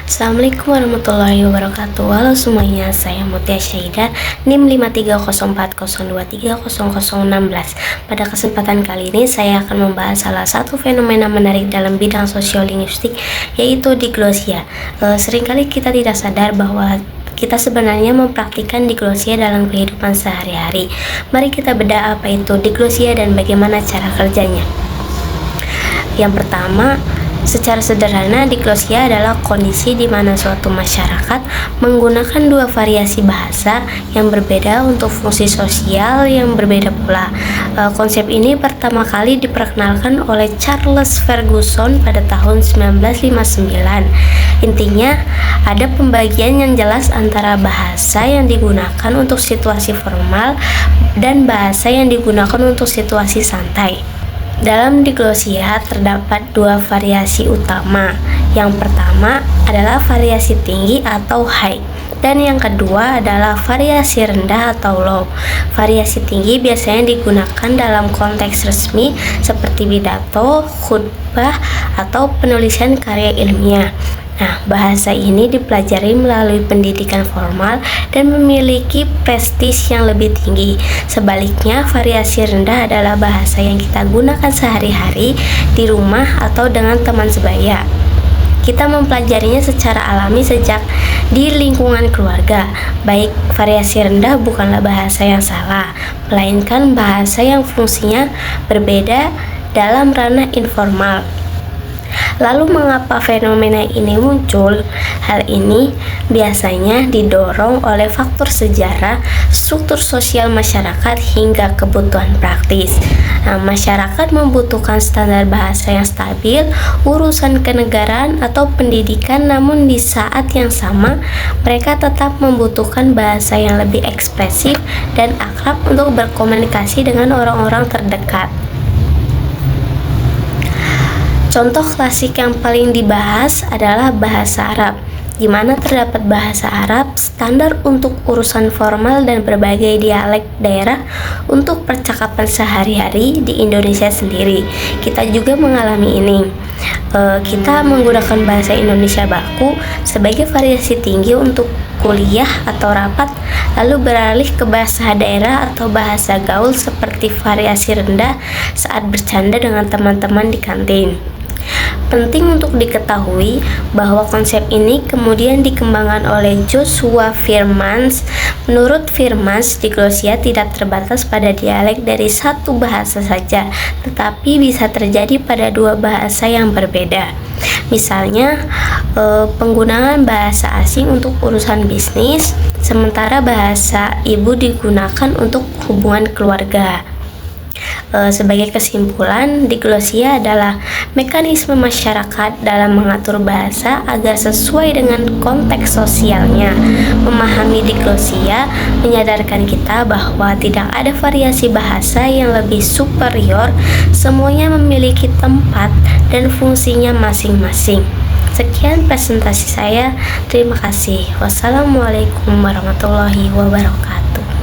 Assalamualaikum warahmatullahi wabarakatuh. Halo semuanya, saya Mutia Syaida, NIM 53040230016. Pada kesempatan kali ini saya akan membahas salah satu fenomena menarik dalam bidang sosiolinguistik, yaitu diglosia. Seringkali kita tidak sadar bahwa kita sebenarnya mempraktikkan diglosia dalam kehidupan sehari-hari. Mari kita bedah apa itu diglosia dan bagaimana cara kerjanya. Yang pertama, secara sederhana, diglosia adalah kondisi di mana suatu masyarakat menggunakan dua variasi bahasa yang berbeda untuk fungsi sosial yang berbeda pula. Konsep ini pertama kali diperkenalkan oleh Charles Ferguson pada tahun 1959. Intinya, ada pembagian yang jelas antara bahasa yang digunakan untuk situasi formal dan bahasa yang digunakan untuk situasi santai. Dalam diglosia terdapat dua variasi utama. Yang pertama adalah variasi tinggi atau high, dan yang kedua adalah variasi rendah atau low. Variasi tinggi biasanya digunakan dalam konteks resmi seperti pidato, khutbah, atau penulisan karya ilmiah. Nah, bahasa ini dipelajari melalui pendidikan formal dan memiliki prestis yang lebih tinggi. Sebaliknya, variasi rendah adalah bahasa yang kita gunakan sehari-hari di rumah atau dengan teman sebaya. Kita mempelajarinya secara alami sejak di lingkungan keluarga. Baik, variasi rendah bukanlah bahasa yang salah, melainkan bahasa yang fungsinya berbeda dalam ranah informal. Lalu mengapa fenomena ini muncul? Hal ini biasanya didorong oleh faktor sejarah, struktur sosial masyarakat, hingga kebutuhan praktis. Masyarakat membutuhkan standar bahasa yang stabil, urusan kenegaraan atau pendidikan, namun di saat yang sama mereka tetap membutuhkan bahasa yang lebih ekspresif dan akrab untuk berkomunikasi dengan orang-orang terdekat. Contoh klasik yang paling dibahas adalah bahasa Arab, di mana terdapat bahasa Arab standar untuk urusan formal dan berbagai dialek daerah untuk percakapan sehari-hari di Indonesia sendiri. Kita juga mengalami ini. Kita menggunakan bahasa Indonesia baku sebagai variasi tinggi untuk kuliah atau rapat, lalu beralih ke bahasa daerah atau bahasa gaul seperti variasi rendah saat bercanda dengan teman-teman di kantin. Penting untuk diketahui bahwa konsep ini kemudian dikembangkan oleh Joshua Firmans. Menurut Firmans, diglosia tidak terbatas pada dialek dari satu bahasa saja, tetapi bisa terjadi pada dua bahasa yang berbeda. Misalnya, penggunaan bahasa asing untuk urusan bisnis, sementara bahasa ibu digunakan untuk hubungan keluarga. Sebagai kesimpulan, diglosia adalah mekanisme masyarakat dalam mengatur bahasa agar sesuai dengan konteks sosialnya. Memahami diglosia menyadarkan kita bahwa tidak ada variasi bahasa yang lebih superior, semuanya memiliki tempat dan fungsinya masing-masing. Sekian presentasi saya, terima kasih. Wassalamualaikum warahmatullahi wabarakatuh.